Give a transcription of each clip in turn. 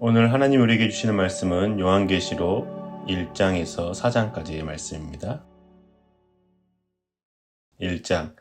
오늘 하나님 우리에게 주시는 말씀은 요한계시록 1장에서 4장까지의 말씀입니다. 1장.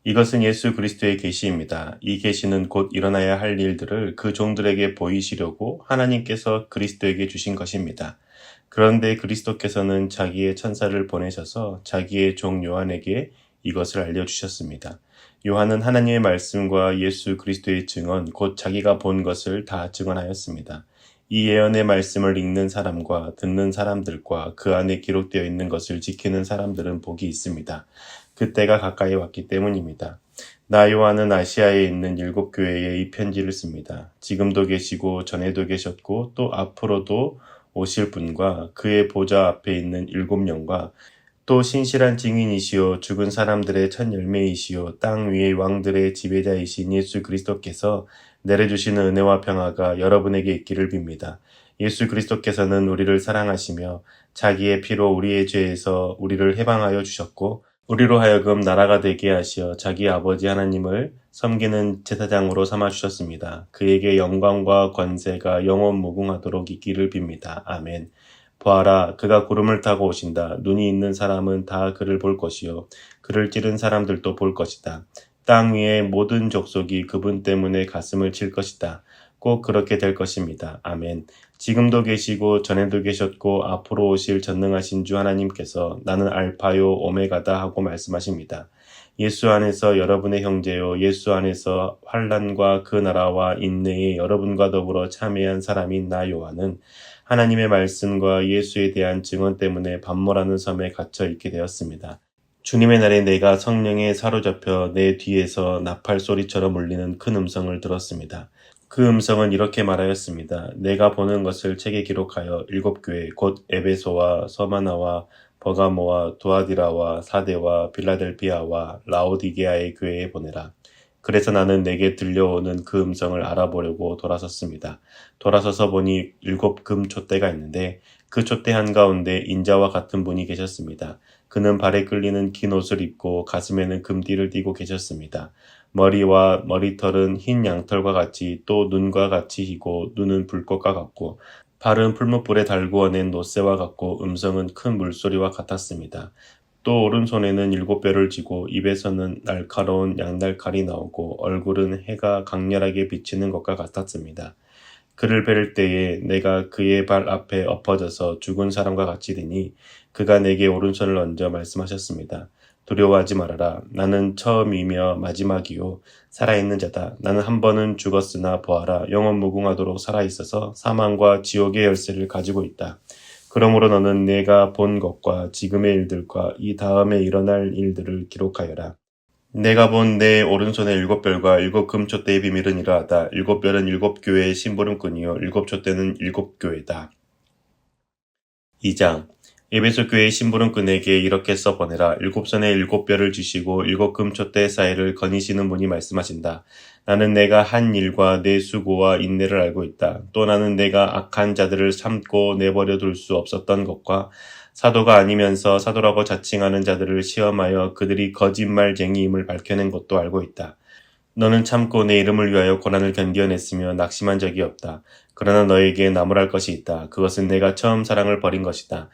이것은 예수 그리스도의 계시입니다. 이 계시는 곧 일어나야 할 일들을 그 종들에게 보이시려고 하나님께서 그리스도에게 주신 것입니다. 그런데 그리스도께서는 자기의 천사를 보내셔서 자기의 종 요한에게 이것을 알려주셨습니다. 요한은 하나님의 말씀과 예수 그리스도의 증언, 곧 자기가 본 것을 다 증언하였습니다. 이 예언의 말씀을 읽는 사람과 듣는 사람들과 그 안에 기록되어 있는 것을 지키는 사람들은 복이 있습니다. 그때가 가까이 왔기 때문입니다. 나 요한은 아시아에 있는 7교회에 이 편지를 씁니다. 지금도 계시고 전에도 계셨고 또 앞으로도 오실 분과 그의 보좌 앞에 있는 7영과 또 신실한 증인이시요 죽은 사람들의 첫 열매이시요 땅 위의 왕들의 지배자이신 예수 그리스도께서 내려주시는 은혜와 평화가 여러분에게 있기를 빕니다. 예수 그리스도께서는 우리를 사랑하시며 자기의 피로 우리의 죄에서 우리를 해방하여 주셨고 우리로 하여금 나라가 되게 하시어 자기 아버지 하나님을 섬기는 제사장으로 삼아주셨습니다. 그에게 영광과 권세가 영원 무궁하도록 있기를 빕니다. 아멘. 보아라, 그가 구름을 타고 오신다. 눈이 있는 사람은 다 그를 볼 것이요 그를 찌른 사람들도 볼 것이다. 땅 위의 모든 족속이 그분 때문에 가슴을 칠 것이다. 꼭 그렇게 될 것입니다. 아멘. 지금도 계시고 전에도 계셨고 앞으로 오실 전능하신 주 하나님께서 나는 알파요 오메가다 하고 말씀하십니다. 예수 안에서 여러분의 형제요 예수 안에서 환난과 그 나라와 인내에 여러분과 더불어 참여한 사람인 나 요한은 하나님의 말씀과 예수에 대한 증언 때문에 반모라는 섬에 갇혀 있게 되었습니다. 주님의 날에 내가 성령에 사로잡혀 내 뒤에서 나팔 소리처럼 울리는 큰 음성을 들었습니다. 그 음성은 이렇게 말하였습니다. 내가 보는 것을 책에 기록하여 7교회 곧 에베소와 서마나와 버가모와 두아디라와 사데와 빌라델비아와 라오디게아의 교회에 보내라. 그래서 나는 내게 들려오는 그 음성을 알아보려고 돌아섰습니다. 돌아서서 보니 7 금촛대가 있는데 그 촛대 한가운데 인자와 같은 분이 계셨습니다. 그는 발에 끌리는 긴 옷을 입고 가슴에는 금띠를 띠고 계셨습니다. 머리와 머리털은 흰 양털과 같이 또 눈과 같이 희고 눈은 불꽃과 같고 발은 풀무불에 달구어 낸 노새와 같고 음성은 큰 물소리와 같았습니다. 또 오른손에는 7뼈를 쥐고 입에서는 날카로운 양날칼이 나오고 얼굴은 해가 강렬하게 비치는 것과 같았습니다. 그를 뵐 때에 내가 그의 발 앞에 엎어져서 죽은 사람과 같이 되니 그가 내게 오른손을 얹어 말씀하셨습니다. 두려워하지 말아라. 나는 처음이며 마지막이요 살아있는 자다. 나는 한 번은 죽었으나 보아라 영원 무궁하도록 살아있어서 사망과 지옥의 열쇠를 가지고 있다. 그러므로 너는 내가 본 것과 지금의 일들과 이 다음에 일어날 일들을 기록하여라. 내가 본 내 오른손의 7별과 7 금촛대의 비밀은 이러하다. 7별은 7교회의 심부름꾼이요 7촛대는 7교회다. 2장. 에베소 교회의 심부름꾼에게 이렇게 써보내라. 7손에 7별을 주시고 7 금촛대 사이를 거니시는 분이 말씀하신다. 나는 내가 한 일과 내 수고와 인내를 알고 있다. 또 나는 내가 악한 자들을 참고 내버려 둘 수 없었던 것과 사도가 아니면서 사도라고 자칭하는 자들을 시험하여 그들이 거짓말쟁이임을 밝혀낸 것도 알고 있다. 너는 참고 내 이름을 위하여 고난을 견뎌냈으며 낙심한 적이 없다. 그러나 너에게 나무랄 것이 있다. 그것은 내가 처음 사랑을 버린 것이다.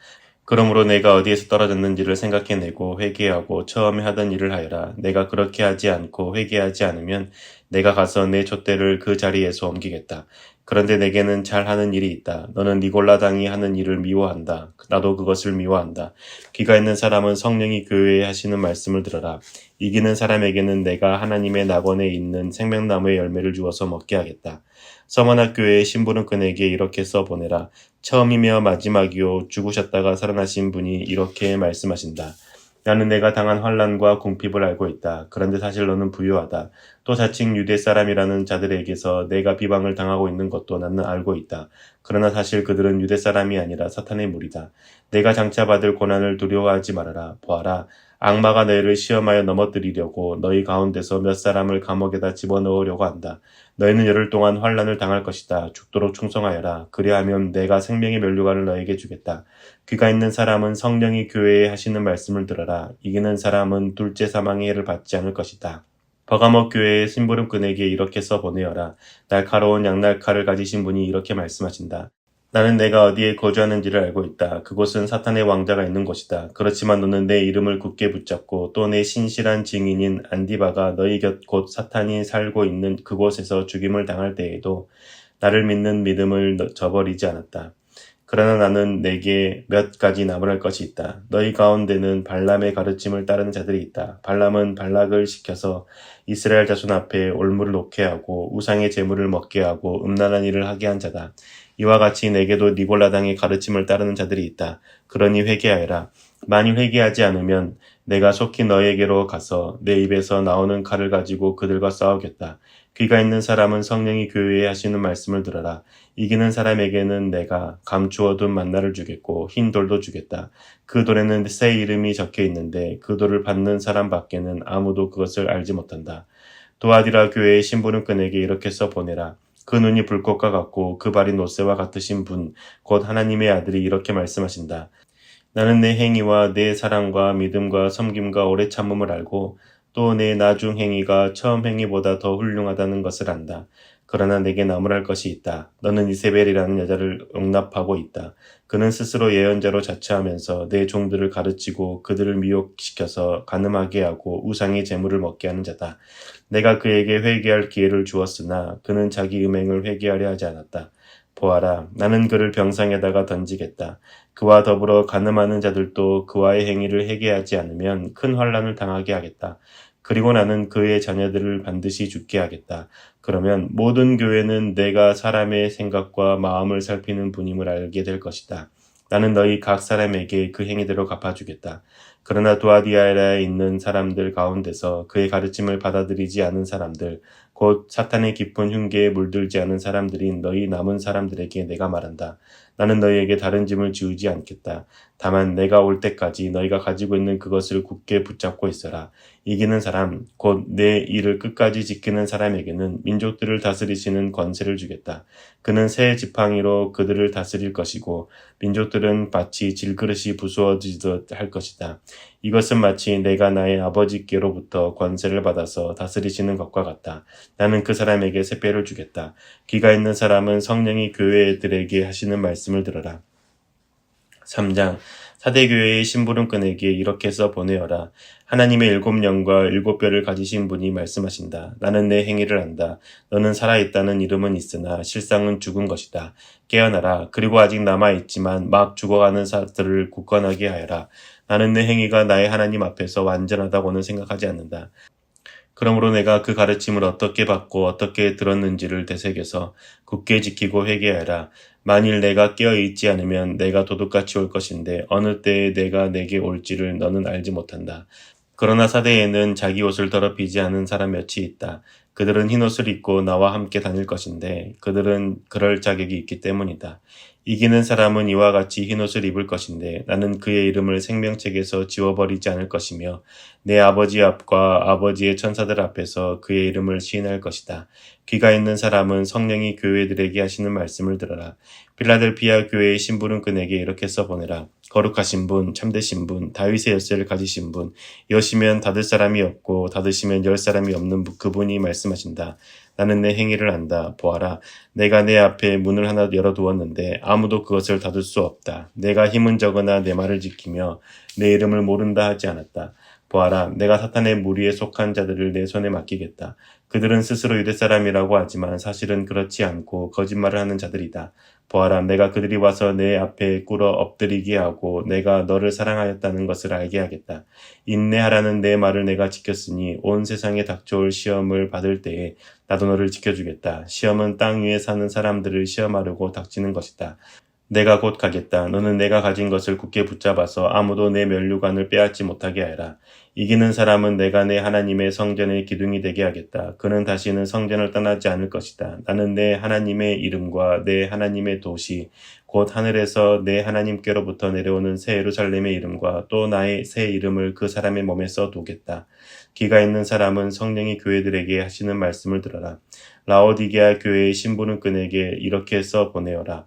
그러므로 내가 어디에서 떨어졌는지를 생각해내고 회개하고 처음에 하던 일을 하여라. 내가 그렇게 하지 않고 회개하지 않으면 내가 가서 내 촛대를 그 자리에서 옮기겠다. 그런데 내게는 잘하는 일이 있다. 너는 니골라당이 하는 일을 미워한다. 나도 그것을 미워한다. 귀가 있는 사람은 성령이 교회에 하시는 말씀을 들어라. 이기는 사람에게는 내가 하나님의 낙원에 있는 생명나무의 열매를 주어서 먹게 하겠다. 서머나 교회의 심부름꾼에게 이렇게 써보내라. 처음이며 마지막이요 죽으셨다가 살아나신 분이 이렇게 말씀하신다. 나는 내가 당한 환난과 궁핍을 알고 있다. 그런데 사실 너는 부유하다. 또 자칭 유대 사람이라는 자들에게서 내가 비방을 당하고 있는 것도 나는 알고 있다. 그러나 사실 그들은 유대 사람이 아니라 사탄의 무리다. 내가 장차 받을 고난을 두려워하지 말아라. 보아라. 악마가 너희를 시험하여 넘어뜨리려고 너희 가운데서 몇 사람을 감옥에다 집어넣으려고 한다. 너희는 열흘 동안 환난을 당할 것이다. 죽도록 충성하여라. 그리하면 내가 생명의 면류관을 너에게 주겠다. 귀가 있는 사람은 성령이 교회에 하시는 말씀을 들어라. 이기는 사람은 둘째 사망의 해를 받지 않을 것이다. 버가모 교회의 심부름꾼에게 이렇게 써보내어라. 날카로운 양날칼을 가지신 분이 이렇게 말씀하신다. 나는 내가 어디에 거주하는지를 알고 있다. 그곳은 사탄의 왕자가 있는 곳이다. 그렇지만 너는 내 이름을 굳게 붙잡고 또 내 신실한 증인인 안디바가 너희 곁 곧 사탄이 살고 있는 그곳에서 죽임을 당할 때에도 나를 믿는 믿음을 저버리지 않았다. 그러나 나는 내게 몇 가지 나무랄 것이 있다. 너희 가운데는 발람의 가르침을 따르는 자들이 있다. 발람은 발락을 시켜서 이스라엘 자손 앞에 올무를 놓게 하고 우상의 제물을 먹게 하고 음란한 일을 하게 한 자다. 이와 같이 내게도 니골라당의 가르침을 따르는 자들이 있다. 그러니 회개하여라. 만일 회개하지 않으면 내가 속히 너에게로 가서 내 입에서 나오는 칼을 가지고 그들과 싸우겠다. 귀가 있는 사람은 성령이 교회에 하시는 말씀을 들어라. 이기는 사람에게는 내가 감추어둔 만나를 주겠고 흰 돌도 주겠다. 그 돌에는 새 이름이 적혀 있는데 그 돌을 받는 사람 밖에는 아무도 그것을 알지 못한다. 도아디라 교회의 심부름꾼에게 이렇게 써보내라. 그 눈이 불꽃과 같고 그 발이 노새와 같으신 분, 곧 하나님의 아들이 이렇게 말씀하신다. 나는 내 행위와 내 사랑과 믿음과 섬김과 오래 참음을 알고 또 내 나중 행위가 처음 행위보다 더 훌륭하다는 것을 안다. 그러나 내게 나무랄 것이 있다. 너는 이세벨이라는 여자를 용납하고 있다. 그는 스스로 예언자로 자처하면서 내 종들을 가르치고 그들을 미혹시켜서 간음하게 하고 우상의 재물을 먹게 하는 자다. 내가 그에게 회개할 기회를 주었으나 그는 자기 음행을 회개하려 하지 않았다. 보아라, 나는 그를 병상에다가 던지겠다. 그와 더불어 간음하는 자들도 그와의 행위를 회개하지 않으면 큰 환난을 당하게 하겠다. 그리고 나는 그의 자녀들을 반드시 죽게 하겠다. 그러면 모든 교회는 내가 사람의 생각과 마음을 살피는 분임을 알게 될 것이다. 나는 너희 각 사람에게 그 행위대로 갚아주겠다. 그러나 도아디아라에 있는 사람들 가운데서 그의 가르침을 받아들이지 않은 사람들, 곧 사탄의 깊은 흉계에 물들지 않은 사람들인 너희 남은 사람들에게 내가 말한다. 나는 너희에게 다른 짐을 지우지 않겠다. 다만 내가 올 때까지 너희가 가지고 있는 그것을 굳게 붙잡고 있어라. 이기는 사람, 곧 내 일을 끝까지 지키는 사람에게는 민족들을 다스리시는 권세를 주겠다. 그는 새 지팡이로 그들을 다스릴 것이고 민족들은 마치 질그릇이 부수어지듯 할 것이다. 이것은 마치 내가 나의 아버지께로부터 권세를 받아서 다스리시는 것과 같다. 나는 그 사람에게 새 뼈를 주겠다. 귀가 있는 사람은 성령이 교회들에게 하시는 말씀을 들어라. 3장 사대교회의 심부름꾼에게 이렇게 써보내어라. 하나님의 7영과 7뼈를 가지신 분이 말씀하신다. 나는 내 행위를 안다. 너는 살아있다는 이름은 있으나 실상은 죽은 것이다. 깨어나라. 그리고 아직 남아있지만 막 죽어가는 사들을 굳건하게 하여라. 나는 내 행위가 나의 하나님 앞에서 완전하다고는 생각하지 않는다. 그러므로 내가 그 가르침을 어떻게 받고 어떻게 들었는지를 되새겨서 굳게 지키고 회개하라. 만일 내가 깨어있지 않으면 내가 도둑같이 올 것인데 어느 때에 내가 내게 올지를 너는 알지 못한다. 그러나 사대에는 자기 옷을 더럽히지 않은 사람 몇이 있다. 그들은 흰옷을 입고 나와 함께 다닐 것인데 그들은 그럴 자격이 있기 때문이다. 이기는 사람은 이와 같이 흰옷을 입을 것인데 나는 그의 이름을 생명책에서 지워버리지 않을 것이며 내 아버지 앞과 아버지의 천사들 앞에서 그의 이름을 시인할 것이다. 귀가 있는 사람은 성령이 교회들에게 하시는 말씀을 들어라. 필라델피아 교회의 심부름꾼에게 이렇게 써보내라. 거룩하신 분, 참되신 분, 다윗의 열쇠를 가지신 분, 여시면 닫을 사람이 없고 닫으시면 열 사람이 없는 그분이 말씀하신다. 나는 내 행위를 안다. 보아라. 내가 내 앞에 문을 하나 열어두었는데 아무도 그것을 닫을 수 없다. 내가 힘은 적으나 내 말을 지키며 내 이름을 모른다 하지 않았다. 보아라. 내가 사탄의 무리에 속한 자들을 내 손에 맡기겠다. 그들은 스스로 유대 사람이라고 하지만 사실은 그렇지 않고 거짓말을 하는 자들이다. 보아라. 내가 그들이 와서 내 앞에 꿇어 엎드리게 하고 내가 너를 사랑하였다는 것을 알게 하겠다. 인내하라는 내 말을 내가 지켰으니 온 세상에 닥쳐올 시험을 받을 때에 나도 너를 지켜주겠다. 시험은 땅 위에 사는 사람들을 시험하려고 닥치는 것이다. 내가 곧 가겠다. 너는 내가 가진 것을 굳게 붙잡아서 아무도 내 면류관을 빼앗지 못하게 하여라. 이기는 사람은 내가 내 하나님의 성전의 기둥이 되게 하겠다. 그는 다시는 성전을 떠나지 않을 것이다. 나는 내 하나님의 이름과 내 하나님의 도시, 곧 하늘에서 내 하나님께로부터 내려오는 새 예루살렘의 이름과 또 나의 새 이름을 그 사람의 몸에 써두겠다. 귀가 있는 사람은 성령이 교회들에게 하시는 말씀을 들어라. 라오디게아 교회의 심부름꾼에게 이렇게 써보내어라.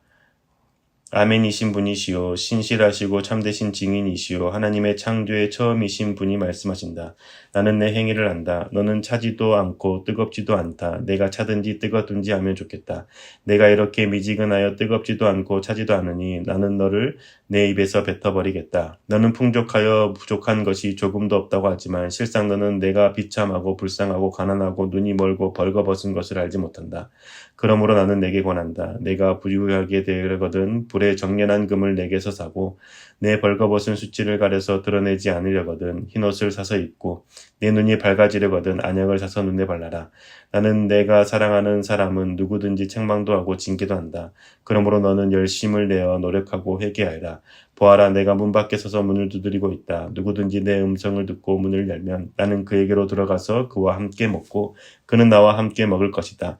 아멘이신 분이시요 신실하시고 참되신 증인이시요 하나님의 창조의 처음이신 분이 말씀하신다. 나는 내 행위를 안다. 너는 차지도 않고 뜨겁지도 않다. 내가 차든지 뜨겁든지 하면 좋겠다. 내가 이렇게 미지근하여 뜨겁지도 않고 차지도 않으니 나는 너를 내 입에서 뱉어버리겠다. 너는 풍족하여 부족한 것이 조금도 없다고 하지만 실상 너는 내가 비참하고 불쌍하고 가난하고 눈이 멀고 벌거벗은 것을 알지 못한다. 그러므로 나는 내게 권한다. 내가 부유하게 되려거든 불에 정련한 금을 내게서 사고 내 벌거벗은 수치를 가려서 드러내지 않으려거든 흰옷을 사서 입고 내 눈이 밝아지려거든 안약을 사서 눈에 발라라. 나는 내가 사랑하는 사람은 누구든지 책망도 하고 징계도 한다. 그러므로 너는 열심을 내어 노력하고 회개하여라. 보아라 내가 문 밖에 서서 문을 두드리고 있다. 누구든지 내 음성을 듣고 문을 열면 나는 그에게로 들어가서 그와 함께 먹고 그는 나와 함께 먹을 것이다.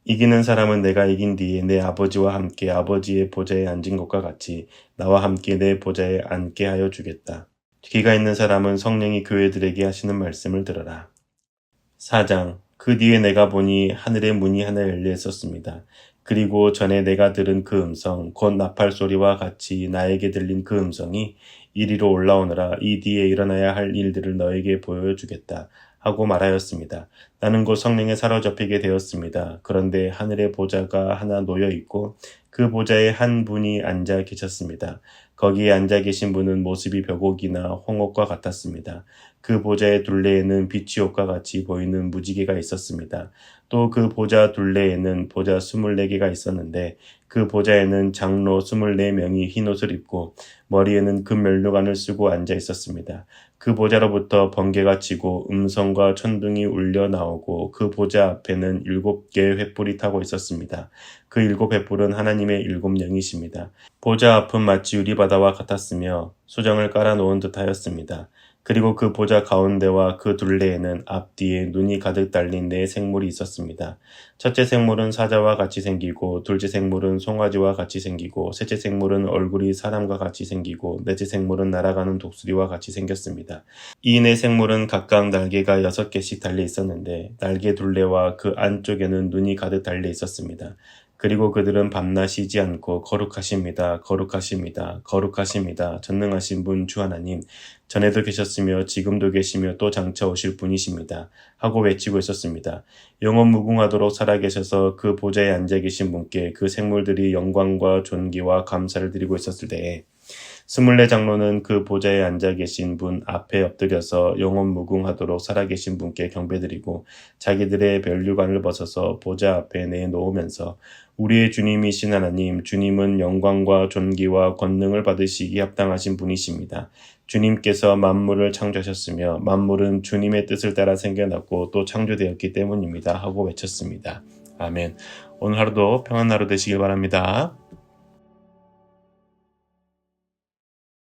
이기는 사람은 내가 이긴 뒤에 내 아버지와 함께 아버지의 보좌에 앉은 것과 같이 나와 함께 내 보좌에 앉게 하여 주겠다. 귀가 있는 사람은 성령이 교회들에게 하시는 말씀을 들어라. 4장 그 뒤에 내가 보니 하늘의 문이 하나 열려 있었습니다. 그리고 전에 내가 들은 그 음성 곧 나팔 소리와 같이 나에게 들린 그 음성이 이리로 올라오너라. 이 뒤에 일어나야 할 일들을 너에게 보여주겠다 하고 말하였습니다. 나는 곧 성령에 사로잡히게 되었습니다. 그런데 하늘의 보좌가 하나 놓여 있고 그 보좌에 한 분이 앉아 계셨습니다. 거기에 앉아 계신 분은 모습이 벽옥이나 홍옥과 같았습니다. 그 보좌의 둘레에는 빛이 옷과 같이 보이는 무지개가 있었습니다. 또 그 보좌 둘레에는 보좌 24개가 있었는데 그 보좌에는 장로 24명이 흰옷을 입고 머리에는 금면류관을 쓰고 앉아 있었습니다. 그 보좌로부터 번개가 치고 음성과 천둥이 울려 나오고 그 보좌 앞에는 7개의 횃불이 타고 있었습니다. 그 7횃불은 하나님의 7영이십니다. 보좌 앞은 마치 유리바다와 같았으며 수정을 깔아놓은 듯하였습니다. 그리고 그 보좌 가운데와 그 둘레에는 앞뒤에 눈이 가득 달린 4생물이 있었습니다. 첫째 생물은 사자와 같이 생기고 둘째 생물은 송아지와 같이 생기고 셋째 생물은 얼굴이 사람과 같이 생기고 넷째 생물은 날아가는 독수리와 같이 생겼습니다. 이 4생물은 각각 날개가 6개씩 달려 있었는데 날개 둘레와 그 안쪽에는 눈이 가득 달려 있었습니다. 그리고 그들은 밤낮 쉬지 않고 거룩하십니다. 거룩하십니다. 거룩하십니다. 전능하신 분 주 하나님 전에도 계셨으며 지금도 계시며 또 장차 오실 분이십니다. 하고 외치고 있었습니다. 영원 무궁하도록 살아계셔서 그 보좌에 앉아 계신 분께 그 생물들이 영광과 존귀와 감사를 드리고 있었을 때에 24장로는 그 보좌에 앉아 계신 분 앞에 엎드려서 영원 무궁하도록 살아계신 분께 경배드리고 자기들의 면류관을 벗어서 보좌 앞에 내놓으면서 우리의 주님이신 하나님, 주님은 영광과 존귀와 권능을 받으시기 합당하신 분이십니다. 주님께서 만물을 창조하셨으며 만물은 주님의 뜻을 따라 생겨났고 또 창조되었기 때문입니다. 하고 외쳤습니다. 아멘. 오늘 하루도 평안한 하루 되시길 바랍니다.